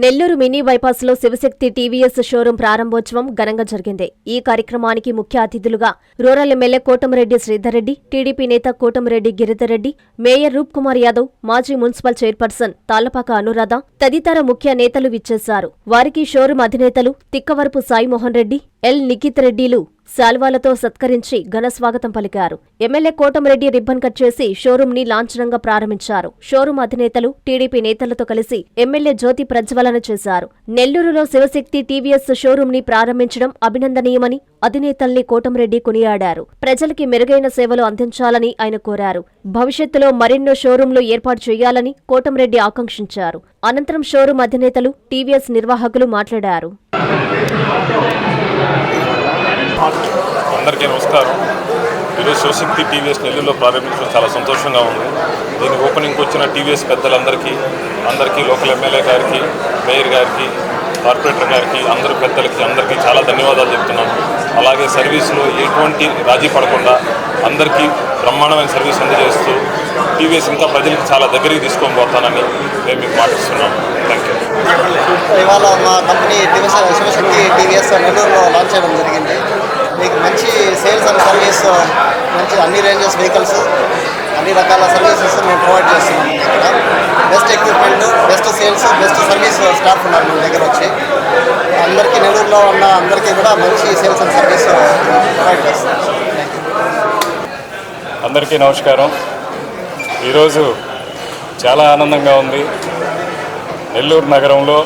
Nellore mini bypass లో Shivashakti TVS showroom ప్రారంభోత్సవం ఘనంగా జరిగింది. ఈ కార్యక్రమానికి ముఖ్య అతిథులుగా rural MLA Kotamreddy Sridhar Reddy, TDP నేత కోటమిరెడ్డి గిరిధర్ రెడ్డి, మేయర్ రూప్ కుమార్ యాదవ్, మాజీ మున్సిపల్ చైర్పర్సన్ తాళ్లపాక అనురాధ తదితర ముఖ్య నేతలు విచ్చేశారు. వారికి షోరూం అధినేతలు తిక్కవరపు సాయిమోహన్ రెడ్డి, ఎల్ నిఖిత్ రెడ్డిలు శాల్వాలతో సత్కరించి ఘనస్వాగతం పలికారు. ఎమ్మెల్యే కోటమిరెడ్డి రిబ్బన్ కట్ చేసి షోరూం ని లాంఛనంగా ప్రారంభించారు. షోరూం అధినేతలు టీడీపీ నేతలతో కలిసి ఎమ్మెల్యే జ్యోతి ప్రజ్వలన చేశారు. నెల్లూరులో శివశక్తి టీవీఎస్ షోరూం ని ప్రారంభించడం అభినందనీయమని అధినేతల్ని కోటమిరెడ్డి కొనియాడారు. ప్రజలకి మెరుగైన సేవలు అందించాలని ఆయన కోరారు. భవిష్యత్తులో మరెన్నో షోరూంలు ఏర్పాటు చేయాలని కోటమిరెడ్డి ఆకాంక్షించారు. అనంతరం షోరూం అధినేతలు, టీవీఎస్ నిర్వాహకులు మాట్లాడారు. అందరికీ నమస్కారం. ఈరోజు శివశక్తి టీవీఎస్ నెల్లూరులో ప్రారంభించడం చాలా సంతోషంగా ఉంది. దీని ఓపెనింగ్కి వచ్చిన టీవీఎస్ పెద్దలందరికీ, లోకల్ ఎమ్మెల్యే గారికి, మేయర్ గారికి, కార్పొరేటర్ గారికి, అందరు పెద్దలకి అందరికీ చాలా ధన్యవాదాలు చెప్తున్నాను. అలాగే సర్వీస్లో ఎటువంటి రాజీ పడకుండా అందరికీ బ్రహ్మాండమైన సర్వీస్ అందజేస్తూ టీవీఎస్ ఇంకా ప్రజలకు చాలా దగ్గరికి తీసుకొని పోతానని మేము మీకు మాటిస్తున్నాం. Thank you. ఇవాళ మా కంపెనీ శివశక్తి టీవీఎస్ నెల్లూరులో లాంచ్ చేయడం జరిగింది. మీకు మంచి సేల్స్ అండ్ సర్వీస్, మంచి అన్ని రేంజెస్ వెహికల్స్, అన్ని రకాల సర్వీసెస్ మేము ప్రొవైడ్ చేస్తున్నాము. ఇక్కడ best equipment, best sales, best service staff ఉన్నారు మన దగ్గర వచ్చి. అందరికీ నెల్లూరులో ఉన్న అందరికీ కూడా మంచి సేల్స్ అండ్ సర్వీస్ ప్రొవైడ్ చేస్తున్నాం. అందరికీ నమస్కారం. ఈరోజు చాలా ఆనందంగా ఉంది. నెల్లూరు నగరంలో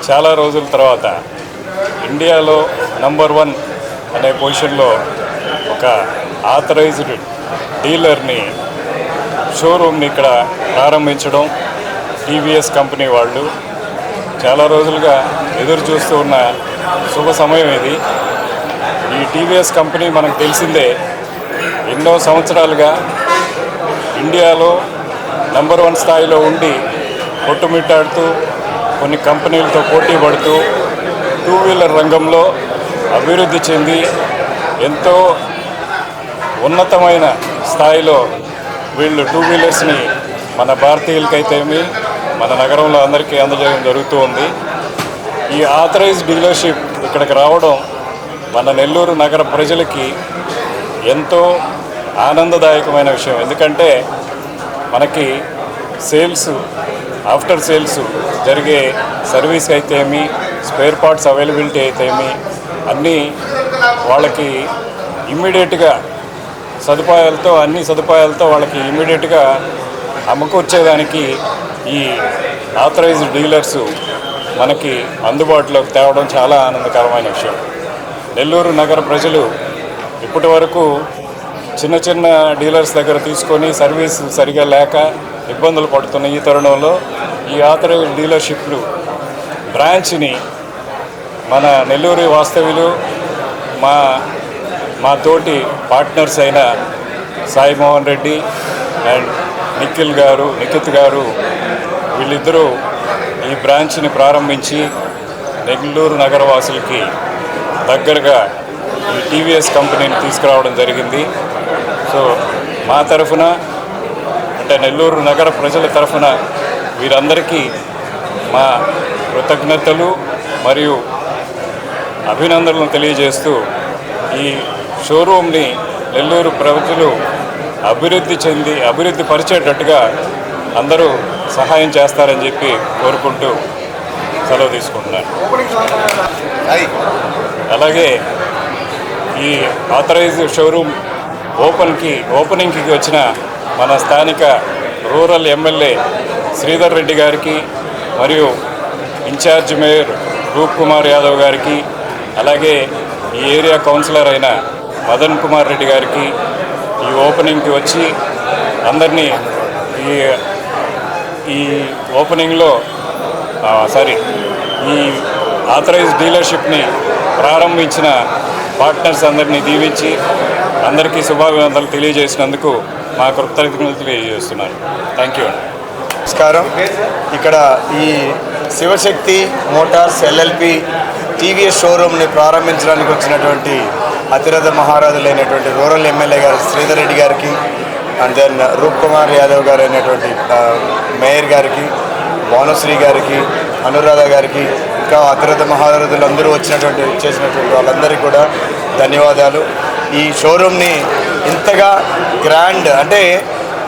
చాలా రోజుల తర్వాత ఇండియాలో నంబర్ 1 అనే పొజిషన్లో ఒక ఆథరైజ్డ్ డీలర్ని, షోరూమ్ని ఇక్కడ ప్రారంభించడం టీవీఎస్ కంపెనీ వాళ్ళు చాలా రోజులుగా ఎదురు చూస్తూ ఉన్న శుభ సమయం ఇది. ఈ టీవీఎస్ కంపెనీ మనకు తెలిసిందే, ఎన్నో సంవత్సరాలుగా ఇండియాలో నంబర్ 1 స్థాయిలో ఉండి కొట్టుమిట్టాడుతూ కొన్ని కంపెనీలతో పోటీ పడుతూ టూ వీలర్ రంగంలో అభివృద్ధి చెంది ఎంతో ఉన్నతమైన స్థాయిలో వీళ్ళు టూ వీలర్స్ని మన భారతీయులకైతేమి మన నగరంలో అందరికీ అందజేయడం జరుగుతూ ఉంది. ఈ ఆథరైజ్డ్ డీలర్షిప్ ఇక్కడికి రావడం మన నెల్లూరు నగర ప్రజలకి ఎంతో ఆనందదాయకమైన విషయం. ఎందుకంటే మనకి సేల్స్, ఆఫ్టర్ సేల్స్ జరిగే సర్వీస్ అయితేమి, స్పేర్ పార్ట్స్ అవైలబిలిటీ అయితేమి అన్నీ వాళ్ళకి ఇమ్మీడియట్గా అన్ని సదుపాయాలతో వాళ్ళకి ఇమ్మీడియట్గా అమ్ముకొచ్చేదానికి ఈ ఆథరైజ్డ్ డీలర్సు మనకి అందుబాటులోకి తేవడం చాలా ఆనందకరమైన విషయం. నెల్లూరు నగర ప్రజలు ఇప్పటి వరకు చిన్న డీలర్స్ దగ్గర తీసుకొని సర్వీస్ సరిగా లేక ఇబ్బందులు పడుతున్న ఈ తరుణంలో ఈ ఆథరైజ్డ్ డీలర్షిప్లు బ్రాంచ్ని మన నెల్లూరు వాస్తవ్యులు, మా తోటి పార్ట్నర్స్ అయిన సాయిమోహన్ రెడ్డి అండ్ నిఖిత్ గారు వీళ్ళిద్దరూ ఈ బ్రాంచ్ని ప్రారంభించి నెల్లూరు నగరవాసులకి దగ్గరగా ఈ టీవీఎస్ కంపెనీని తీసుకురావడం జరిగింది. సో మా తరఫున, అంటే నెల్లూరు నగర ప్రజల తరఫున వీరందరికీ మా కృతజ్ఞతలు మరియు అభినందనలు తెలియజేస్తూ ఈ షోరూమ్ని నెల్లూరు ప్రజలు అభివృద్ధి పరిచేటట్టుగా అందరూ సహాయం చేస్తారని చెప్పి కోరుకుంటూ సెలవు తీసుకుంటున్నాను. అలాగే ఈ ఆథరైజ్డ్ షోరూమ్ ఓపెనింగ్కి వచ్చిన మన స్థానిక రూరల్ ఎమ్మెల్యే శ్రీధర్ రెడ్డి గారికి మరియు ఇన్ఛార్జ్ మేయర్ రూప్ కుమార్ యాదవ్ గారికి, అలాగే ఈ ఏరియా కౌన్సిలర్ అయిన మదన్ కుమార్ రెడ్డి గారికి ఈ ఓపెనింగ్కి వచ్చి అందరినీ ఈ ఓపెనింగ్లో ఈ ఆథరైజ్డ్ డీలర్షిప్ని ప్రారంభించిన పార్ట్నర్స్ అందరినీ దీవించి అందరికీ శుభాభినందనలు తెలియజేసినందుకు మా కృతజ్ఞతలు తెలియజేస్తున్నాను. Thank you. నమస్కారం. ఇక్కడ ఈ శివశక్తి మోటార్స్ ఎల్ఎల్పి టీవీఎస్ షోరూమ్ని ప్రారంభించడానికి వచ్చినటువంటి అతిరథ మహారాజులైనటువంటి రూరల్ ఎమ్మెల్యే గారు శ్రీధర్ రెడ్డి గారికి, అండ్ దెన్ రూప్ కుమార్ యాదవ్ గారు అయినటువంటి మేయర్ గారికి, భానుశ్రీ గారికి, అనురాధ గారికి, ఇంకా అతిరథ మహారథులు అందరూ చేసినటువంటి వాళ్ళందరికీ కూడా ధన్యవాదాలు. ఈ షోరూమ్ని ఇంతగా గ్రాండ్ అంటే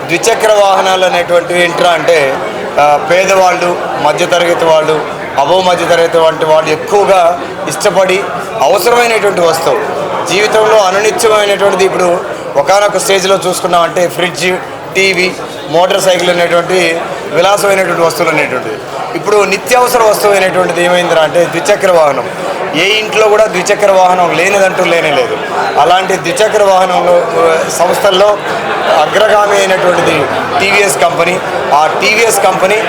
ద్విచక్ర వాహనాలు అనేటువంటివి ఏంట్రా అంటే పేదవాళ్ళు, మధ్యతరగతి వాళ్ళు, మధ్యతరగతి వంటి వాళ్ళు ఎక్కువగా ఇష్టపడి అవసరమైనటువంటి వస్తువు జీవితంలో అనునిత్యమైనటువంటిది. ఇప్పుడు ఒకానొక స్టేజ్లో చూసుకున్నామంటే ఫ్రిడ్జ్, టీవీ, మోటార్ సైకిల్ అనేటువంటి విలాసమైనటువంటి వస్తువులు అనేటువంటిది ఇప్పుడు నిత్యావసర వస్తువు అయినటువంటిది ఏమైందిరా అంటే ద్విచక్ర వాహనం. ఏ ఇంట్లో కూడా ద్విచక్ర వాహనం లేనిదంటూ లేనేలేదు. అలాంటి ద్విచక్ర వాహనంలో సంస్థల్లో అగ్రగామి అయినటువంటిది టీవీఎస్ కంపెనీ. ఆ టీవీఎస్ కంపెనీ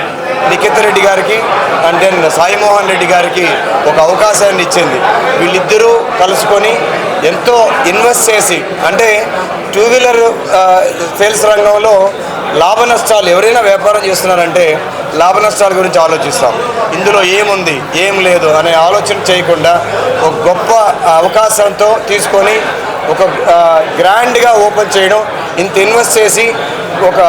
నిఖిత్ రెడ్డి గారికి అండ్ దెన్ సాయిమోహన్ రెడ్డి గారికి ఒక అవకాశాన్ని ఇచ్చింది. వీళ్ళిద్దరూ కలుసుకొని ఎంతో ఇన్వెస్ట్ చేసి అంటే టూ వీలర్ సేల్స్ రంగంలో లాభ నష్టాలు ఎవరైనా వ్యాపారం చేస్తున్నారంటే లాభ నష్టాల గురించి ఆలోచిస్తాం. ఇందులో ఏముంది ఏం లేదు అనే ఆలోచన చేయకుండా ఒక గొప్ప అవకాశంతో తీసుకొని ఒక గ్రాండ్గా ఓపెన్ చేయడం, ఇంత ఇన్వెస్ట్ చేసి ఒక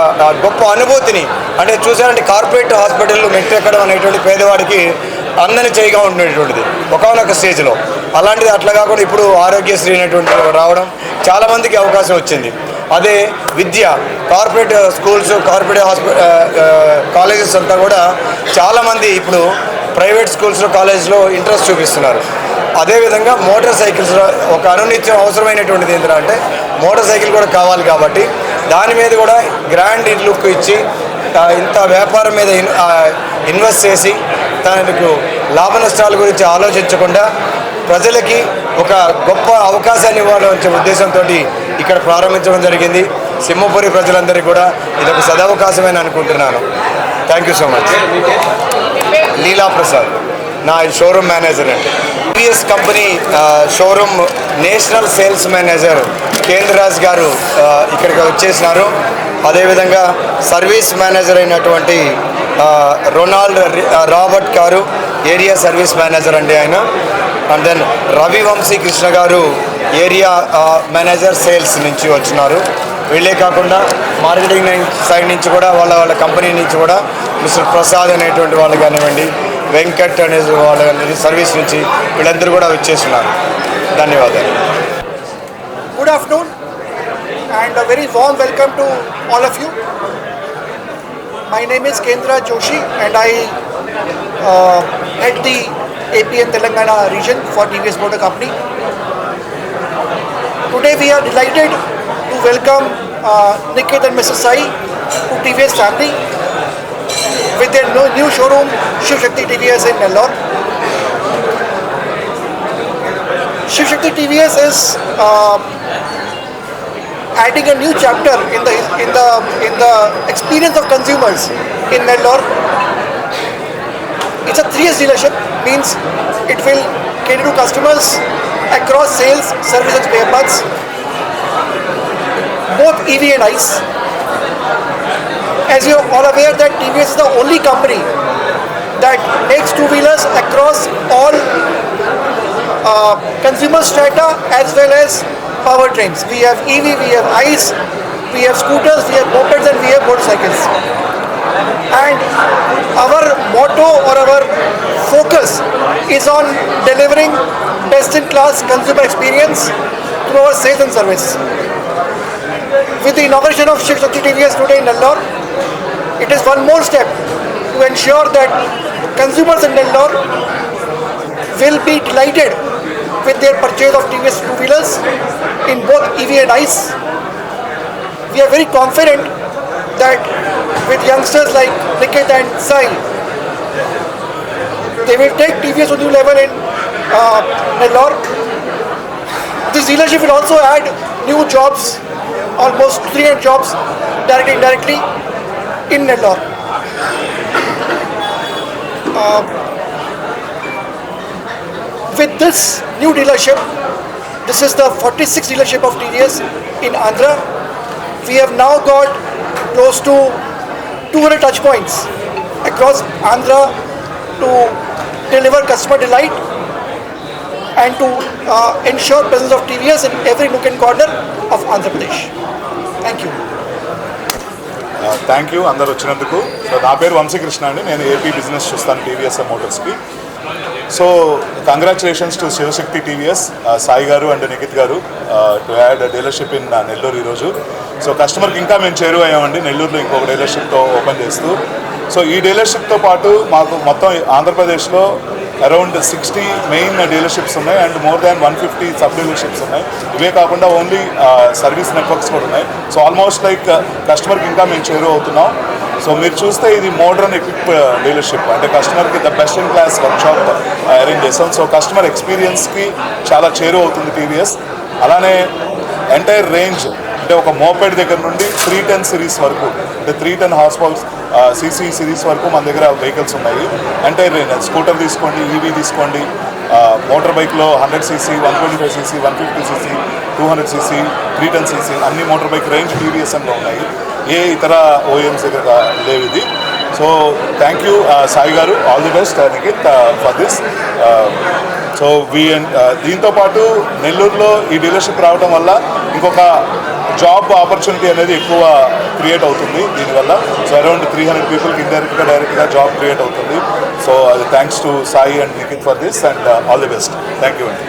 గొప్ప అనుభూతిని అంటే చూసారంటే కార్పొరేట్ హాస్పిటల్లో మెట్టెక్కడం అనేటువంటి పేదవాడికి అందని చేయగా ఉండేటువంటిది ఒకనొక స్టేజ్లో. అలాంటిది అట్లా కాకుండా ఇప్పుడు ఆరోగ్యశ్రీ అనేటువంటి రావడం చాలామందికి అవకాశం వచ్చింది. అదే విద్య, కార్పొరేట్ స్కూల్స్, కార్పొరేట్ కాలేజెస్ అంతా కూడా చాలామంది ఇప్పుడు ప్రైవేట్ స్కూల్స్లో, కాలేజ్లో ఇంట్రెస్ట్ చూపిస్తున్నారు. అదేవిధంగా మోటార్ సైకిల్స్లో ఒక అనునిత్యం అవసరమైనటువంటిది ఏంటంటే మోటార్ సైకిల్ కూడా కావాలి కాబట్టి దాని మీద కూడా గ్రాండ్ లుక్ ఇచ్చి ఇంత వ్యాపారం మీద ఇన్వెస్ట్ చేసి దానికి లాభ నష్టాల గురించి ఆలోచించకుండా ప్రజలకి ఒక గొప్ప అవకాశాన్ని ఇవ్వాలనే ఉద్దేశంతో ఇక్కడ ప్రారంభించడం జరిగింది. సింహపురి ప్రజలందరికీ కూడా ఇదొక సదవకాశమని అనుకుంటున్నాను. Thank you so much. Leela Prasad నా షోరూమ్ మేనేజర్ అండి. TVS company showroom national sales manager Kendraraj గారు ఇక్కడికి వచ్చేసినారు. అదేవిధంగా సర్వీస్ మేనేజర్ అయినటువంటి రాబర్ట్ గారు ఏరియా సర్వీస్ మేనేజర్ అండి ఆయన. అండ్ దెన్ రవివంశీ కృష్ణ గారు ఏరియా మేనేజర్ సేల్స్ నుంచి వచ్చినారు. వీళ్ళే కాకుండా మార్కెటింగ్ సైడ్ నుంచి కూడా వాళ్ళ కంపెనీ నుంచి కూడా మిస్టర్ ప్రసాద్ అనేటువంటి వాళ్ళు కానివ్వండి, వెంకట్ అనే వాళ్ళు అనేది సర్వీస్ నుంచి వీళ్ళందరూ కూడా వచ్చేస్తున్నారు. ధన్యవాదాలు. Good afternoon and a very warm welcome to all of you. My name is Kendra Joshi and I head the AP and Telangana region for TVS Motor Company. Today we are delighted to welcome Nikhit and Mrs. Sai to TVS family with their new showroom Shiv Shakti TVS in Nellore. Shiv Shakti TVS is adding a new chapter in the experience of consumers in Nellore. It's a 3S dealership, means it will cater to customers across sales, service and spare parts, both EV and ICE. As you are all aware that TVS is the only company that makes two-wheelers across all consumer strata as well as powertrains. We have EV, we have ICE, we have scooters, we have mopeds and we have motorcycles. And our motto or our focus is on delivering best-in-class consumer experience through our sales and service. With the inauguration of Shiv Shakti TVS today in Nellore, it is one more step to ensure that consumers in Nellore will be delighted with their purchase of TVS two-wheelers in both EV and ICE. We are very confident that with youngsters like Nikhit and Sai, they will take TVS to a new level in Nellore. This dealership will also add new jobs, almost 300 jobs directly and indirectly in Nellore. With this new dealership, this is the 46th dealership of TVS in Andhra. We have now got close to 200 touch points across Andhra to deliver customer delight and to ensure presence of TVS in every nook and corner of Andhra Pradesh. Thank you. Thank you అందరు వచ్చినందుకు. So నా పేరు వంశీకృష్ణ అండి, నేను AP business చూస్తాను TVS మోటార్స్కి. So congratulations to Shivashakti TVS, Sai గారు and Nikhit గారు to add dealership in Nellore ఈరోజు. సో కస్టమర్కి ఇంకా మేము చేరువయ్యామండి నెల్లూరులో ఇంకొక డీలర్షిప్తో ఓపెన్ చేస్తూ. సో ఈ డీలర్షిప్తో పాటు మాకు మొత్తం ఆంధ్రప్రదేశ్లో అరౌండ్ 60 మెయిన్ డీలర్షిప్స్ ఉన్నాయి and more than 150 sub dealerships ఉన్నాయి. ఇవే కాకుండా ఓన్లీ సర్వీస్ నెట్వర్క్స్ కూడా ఉన్నాయి. సో ఆల్మోస్ట్ లైక్ కస్టమర్కి ఇంకా మేము చేరువ అవుతున్నాం. సో మీరు చూస్తే ఇది మోడర్న్ ఎక్విప్ డీలర్షిప్, అంటే కస్టమర్కి the best in class workshop arrange చేస్తాం. సో కస్టమర్ ఎక్స్పీరియన్స్కి చాలా చేరువ అవుతుంది టీవీఎస్. అలానే ఎంటైర్ రేంజ్, అంటే ఒక మోపెడ్ దగ్గర నుండి 310 సిరీస్ వరకు, అంటే 310 హార్స్ పవర్ సీసీ సిరీస్ వరకు మన దగ్గర వెహికల్స్ ఉన్నాయి. ఎంటైర్ రేంజ్, స్కూటర్ తీసుకోండి, ఈవీ తీసుకోండి, మోటార్ బైక్లో 100 cc, 125 cc, 150 cc, 200 cc, 310 cc అన్ని మోటార్ బైక్ రేంజ్ టీవీఎస్ఎంలో ఉన్నాయి. ఏ ఇతర ఓఎమ్స్ దగ్గర లేవు ఇది. సో థ్యాంక్ యూ సాయి గారు, all the best Nikhit for this. So దీంతో పాటు నెల్లూరులో ఈ డీలర్షిప్ రావడం వల్ల ఇంకొక జాబ్ ఆపర్చునిటీ అనేది ఎక్కువ క్రియేట్ అవుతుంది దీనివల్ల. సో అరౌండ్ 300 పీపుల్కి ఇండైరెక్ట్గా డైరెక్ట్గా జాబ్ క్రియేట్ అవుతుంది. సో అది thanks to Sai and Nikhit for this and all the best. Thank you అండి.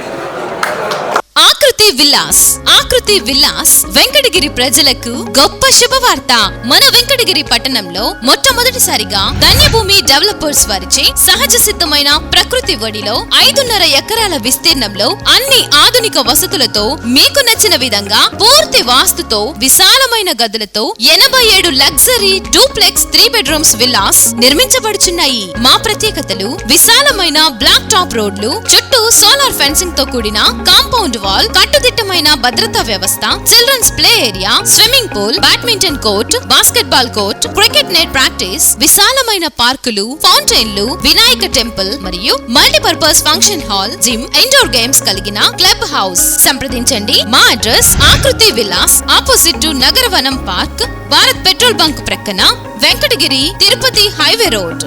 ఆకృతి విలాస్ వెంకటగిరి ప్రజలకు గొప్ప శుభవార్త. మన వెంకటగిరి పట్టణంలో మొట్టమొదటిసారిగా ధన్యభూమి డెవలపర్స్ వారిచే సహజ సిద్ధమైన ప్రకృతి ఒడిలో 5.5 ఎకరాల విస్తీర్ణంలో అన్ని ఆధునిక వసతులతో మీకు నచ్చిన విధంగా పూర్తి వాస్తుతో విశాలమైన గదులతో 87 లగ్జరీ డూప్లెక్స్ 3 బెడ్రూమ్స్ విల్లాస్ నిర్మించబడుచున్నాయి. మా ప్రత్యేకతలు విశాలమైన బ్లాక్ టాప్ రోడ్లు, చుట్టూ సోలార్ ఫెన్సింగ్ తో కూడిన కాంపౌండ్ వాల్, కట్టుదిట్టమైన భద్రతా వ్యవస్థ, children's play area, swimming pool, badminton court, basketball court, cricket net practice, విశాలమైన పార్కులు, ఫౌంటైన్లు, వినాయక టెంపుల్ మరియు multipurpose function hall, gym, indoor games కలిగిన క్లబ్ హౌస్. సంప్రదించండి. మా address Akriti Vilas, opposite to Nagaravanam park, Bharat petrol bunk ప్రక్కన, వెంకటగిరి తిరుపతి హైవే రోడ్.